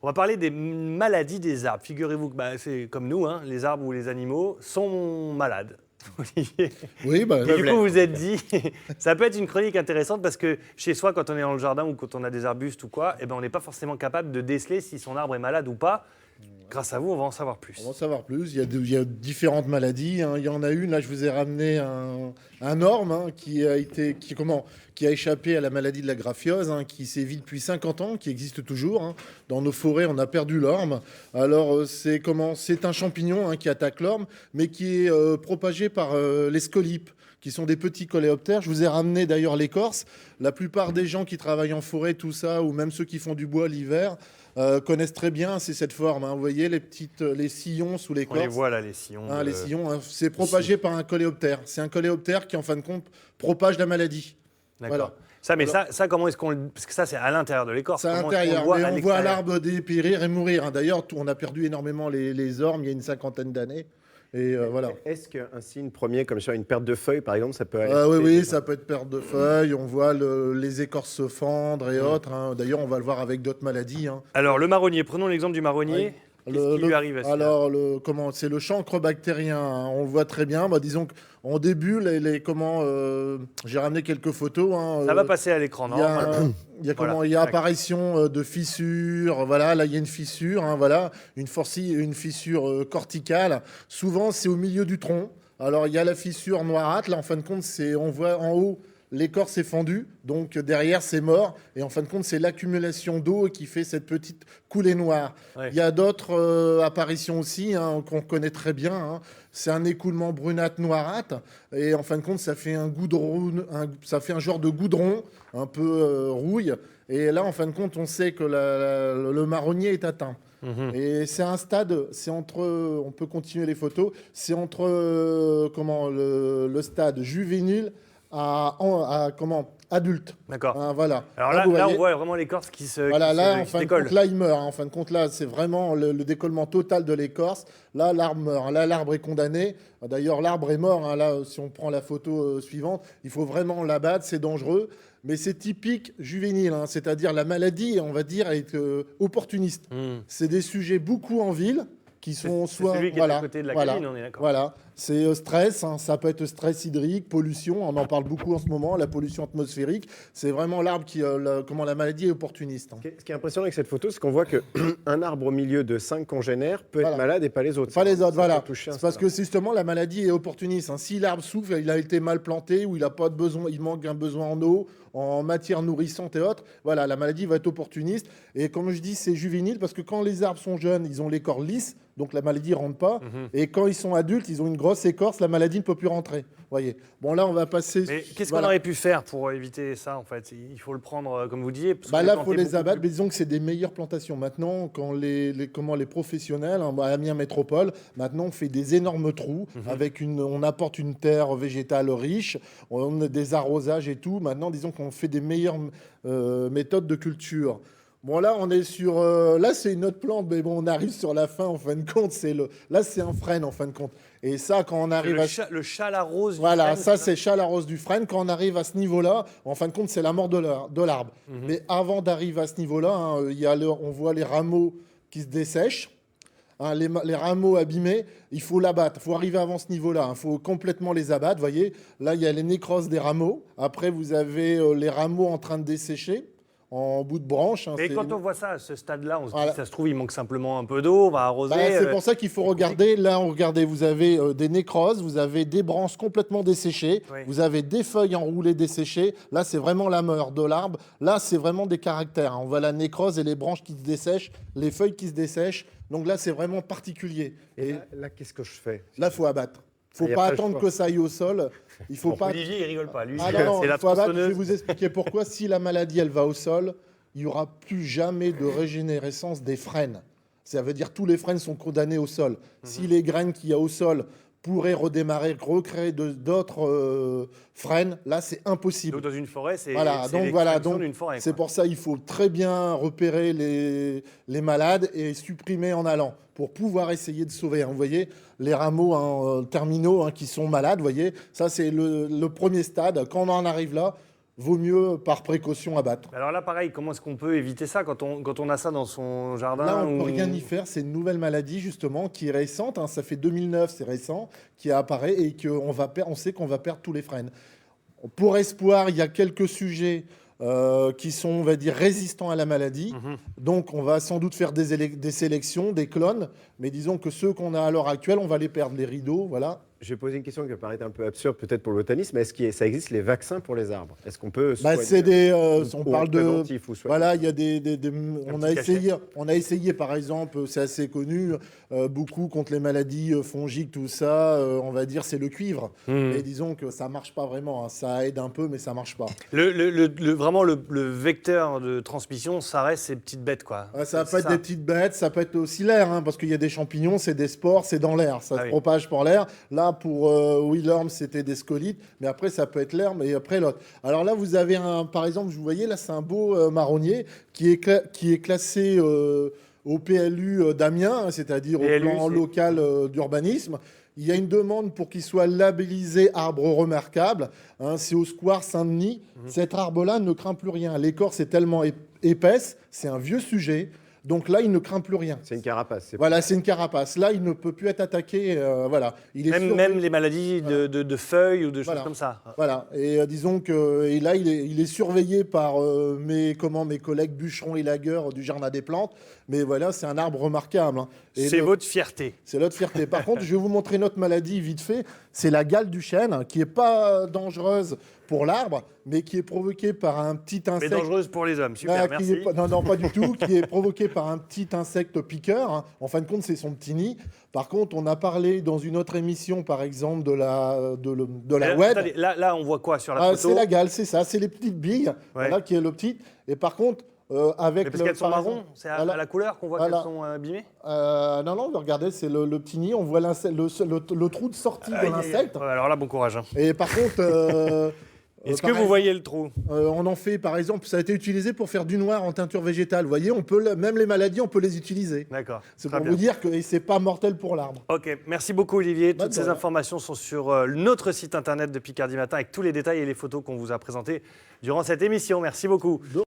On va parler des maladies des arbres. Figurez-vous que c'est comme nous, hein, les arbres ou les animaux sont malades. Olivier. Oui, bah, Et du coup, vous vous êtes dit, ça peut être une chronique intéressante parce que chez soi, quand on est dans le jardin ou quand on a des arbustes ou quoi, eh ben, on n'est pas forcément capable de déceler si son arbre est malade ou pas. Grâce à vous, on va en savoir plus. on va en savoir plus. Il y a différentes maladies, hein. Il y en a une, là, je vous ai ramené un orme, hein, qui a échappé à la maladie de la graphiose, hein, qui sévit depuis 50 ans, qui existe toujours, hein. Dans nos forêts, on a perdu l'orme. Alors, c'est un champignon, hein, qui attaque l'orme, mais qui est propagé par les scolipes, qui sont des petits coléoptères. Je vous ai ramené d'ailleurs l'écorce. La plupart des gens qui travaillent en forêt, tout ça, ou même ceux qui font du bois l'hiver, connaissent très bien, c'est cette forme, hein. Vous voyez les sillons sous On l'écorce. les voit là, les sillons. Les sillons, hein, c'est propagé par un coléoptère. C'est un coléoptère qui, en fin de compte, propage la maladie. D'accord. Voilà. Ça, comment est-ce qu'on parce que ça, c'est à l'intérieur de l'écorce. C'est à Comment l'intérieur, on mais on voit l'extérieur l'arbre dépérir et mourir, hein. D'ailleurs, on a perdu énormément les ormes il y a une 50aine d'années. Et voilà. Est-ce qu'un signe premier, comme ça, une perte de feuilles, par exemple, ça peut aller Oui, ça peut être perte de feuilles. On voit les écorces se fendre et autres, hein. D'ailleurs, on va le voir avec d'autres maladies, hein. Alors, le marronnier, prenons l'exemple du marronnier. Qu'est-ce qui lui arrive à celui-là ? Alors, c'est le chancre bactérien, hein. On le voit très bien. Bah, disons qu'en début, j'ai ramené quelques photos, hein. Ça va passer à l'écran, Il y a, non ? il y a apparition de fissures. Voilà, là, il y a une fissure, hein, voilà, une fissure corticale. Souvent, c'est au milieu du tronc. Alors, il y a la fissure noirâtre. Là, en fin de compte, on voit en haut, l'écorce est fendue. Donc, derrière, c'est mort. Et en fin de compte, c'est l'accumulation d'eau qui fait cette petite coulée noire. Ouais. Il y a d'autres apparitions aussi, hein, qu'on connaît très bien, hein. C'est un écoulement brunâtre-noirâtre. Et en fin de compte, ça fait ça fait un genre de goudron, un peu rouille. Et là, en fin de compte, on sait que le marronnier est atteint. Et c'est un stade, on peut continuer les photos, c'est entre le stade juvénile à adulte. D'accord. Hein, voilà. Alors Là, là, vous on voyez, voit vraiment l'écorce qui se, voilà, qui là, se- en qui fin de décolle. compte, là, il meurt, hein. En fin de compte, là, c'est vraiment le décollement total de l'écorce. Là, l'arbre meurt. Là, l'arbre est condamné. D'ailleurs, l'arbre est mort, hein. Là, si on prend la photo suivante, il faut vraiment l'abattre, c'est dangereux. Mais c'est typique juvénile, hein. C'est-à-dire la maladie, on va dire, est opportuniste. C'est des sujets beaucoup en ville qui sont C'est celui qui est à côté de la colline, on est d'accord. Voilà, c'est stress, hein. Ça peut être stress hydrique, pollution, on en parle beaucoup en ce moment, la pollution atmosphérique. C'est vraiment l'arbre la maladie est opportuniste, hein. Ce qui est impressionnant avec cette photo, c'est qu'on voit qu'un arbre au milieu de 5 congénères peut être malade et pas les autres. Pas les autres, voilà. Toucher un C'est parce stade. que justement la maladie est opportuniste, hein. Si l'arbre souffre, il a été mal planté ou il a pas de besoin, il manque un besoin en eau, en matière nourrissante et autres, voilà, la maladie va être opportuniste. Et comme je dis, c'est juvénile parce que quand les arbres sont jeunes, ils ont l'écorce lisse, donc la maladie rentre pas. Et quand ils sont adultes, ils ont une grosse écorce, la maladie ne peut plus rentrer. Voyez. Bon, là, on va passer. Mais qu'est-ce voilà. qu'on aurait pu faire pour éviter ça, en fait ? Il faut le prendre, comme vous disiez. Parce que Là, il planter faut les beaucoup abattre, plus- mais disons que c'est des meilleures plantations. Maintenant, quand les professionnels, hein, à Amiens Métropole, maintenant on fait des énormes trous, on apporte une terre végétale riche, on a des arrosages et tout. Maintenant, disons qu'on fait des meilleures méthodes de culture. Bon, là, on est sur. Là, c'est une autre plante, mais bon, on arrive sur la fin, en fin de compte. Là, c'est un frêne, en fin de compte. Et ça, quand on arrive le chalarose du Voilà, frêne, ça, c'est chalarose du frêne. Quand on arrive à ce niveau-là, en fin de compte, c'est la mort de l'arbre. Mais avant d'arriver à ce niveau-là, hein, on voit les rameaux qui se dessèchent. Hein, les rameaux abîmés, il faut l'abattre. Il faut arriver avant ce niveau-là. Il faut complètement les abattre. Vous voyez, là, il y a les nécroses des rameaux. Après, vous avez les rameaux en train de dessécher en bout de branche, hein. Mais quand on voit ça à ce stade-là, on se dit Voilà. que ça se trouve, il manque simplement un peu d'eau, on va arroser. C'est pour ça qu'il faut regarder. Là, regardez, vous avez des nécroses, vous avez des branches complètement desséchées, Oui. vous avez des feuilles enroulées desséchées. Là, c'est vraiment la mort de l'arbre. Là, c'est vraiment des caractères, hein. On voit la nécrose et les branches qui se dessèchent, les feuilles qui se dessèchent. Donc là, c'est vraiment particulier. Et là, qu'est-ce que je fais ? Là, il faut abattre. Il ne Et faut pas après, je attendre pense. que ça aille au sol. Il faut pas. Olivier, il rigole pas. Lui, Ah non, c'est la il faut abattre. Je vais tronçonneuse. vous expliquer pourquoi. Si la maladie, elle va au sol, il n'y aura plus jamais de régénérescence des frênes. Ça veut dire que tous les frênes sont condamnés au sol. Si les graines qu'il y a au sol pourraient redémarrer, recréer d'autres frênes, là, c'est impossible. Donc, dans une forêt, c'est Voilà, c'est donc voilà, l'extraction donc d'une forêt. c'est quoi. pour ça qu'il faut très bien repérer les malades et supprimer en allant pour pouvoir essayer de sauver, hein. Vous voyez, les rameaux, hein, terminaux, hein, qui sont malades, vous voyez, ça c'est le premier stade. Quand on en arrive là, vaut mieux par précaution abattre. Alors là, pareil, comment est-ce qu'on peut éviter ça quand on a ça dans son jardin Là, on ne ou- peut rien y faire. C'est une nouvelle maladie, justement, qui est récente. Hein, ça fait 2009, c'est récent, qui apparaît et on sait qu'on va perdre tous les frênes. Pour espoir, il y a quelques sujets qui sont, on va dire, résistants à la maladie. Donc, on va sans doute faire des sélections, des clones. Mais disons que ceux qu'on a à l'heure actuelle, on va les perdre. Les rideaux, voilà. Je vais poser une question qui peut paraître un peu absurde peut-être pour le botanisme, mais est-ce que ça existe les vaccins pour les arbres? Est-ce qu'on peut Bah, soigner c'est des, on ou parle de, préventif ou soigner? voilà, il y a on a essayé par exemple, c'est assez connu, beaucoup contre les maladies fongiques, tout ça, on va dire c'est le cuivre. Et disons que ça marche pas vraiment, hein. Ça aide un peu, mais ça marche pas. Vraiment, le vecteur de transmission, ça reste ces petites bêtes, quoi. Ça C'est peut être des petites bêtes, ça peut être aussi l'air, hein, parce qu'il y a des champignons, c'est des spores, c'est dans l'air, ça Ah se oui. propage par l'air. Là, pour Wilhelm, c'était des scolites, mais après, ça peut être l'air, mais après l'autre. Alors là, vous avez par exemple, vous voyez, là, c'est un beau marronnier qui est classé au PLU d'Amiens, hein, c'est-à-dire au PLU, plan c'est- local d'urbanisme. Il y a une demande pour qu'il soit labellisé arbre remarquable. Hein, c'est au square Saint-Denis. Cet arbre-là ne craint plus rien. L'écorce est tellement épaisse, c'est un vieux sujet. Donc là, il ne craint plus rien. C'est une carapace. Voilà, c'est une carapace. Là, il ne peut plus être attaqué. Voilà. Il est surveillé. Même les maladies de feuilles ou de choses Voilà. comme ça. Voilà. Et disons que là, il est surveillé par mes collègues bûcherons et lagueurs du Jardin des Plantes. Mais voilà, c'est un arbre remarquable. Hein. Et C'est votre fierté. c'est notre fierté. Par contre, je vais vous montrer notre maladie vite fait. C'est la gale du chêne, qui n'est pas dangereuse pour l'arbre, mais qui est provoquée par un petit Mais insecte. dangereuse pour les hommes. Super, Qui merci. est pas- non, pas du tout, qui est provoqué par un petit insecte piqueur. Hein. En fin de compte, c'est son petit nid. Par contre, on a parlé dans une autre émission, par exemple, de la Mais oued. attendez, là, on voit quoi sur la Ah, photo? c'est la gale, c'est ça, c'est les petites billes, voilà, qui est le petit. Et par contre, avec Mais parce qu'elles sont par marron, exemple- c'est à voilà. la couleur qu'on voit Voilà. qu'elles sont abîmées? Non, regardez, c'est le petit nid. On voit le trou de sortie de Aïe, aïe, l'insecte. aïe. Ouais, alors là, bon courage. Hein. Et par contre, Est-ce que pareil, vous voyez le trou? on en fait, par exemple, ça a été utilisé pour faire du noir en teinture végétale. Vous voyez, même les maladies, on peut les utiliser. D'accord. C'est Très pour bien. vous dire que c'est pas mortel pour l'arbre. Ok, merci beaucoup Olivier. Bah, Toutes de ces rien. informations sont sur notre site internet de Picardie Matin avec tous les détails et les photos qu'on vous a présentés durant cette émission. Merci beaucoup.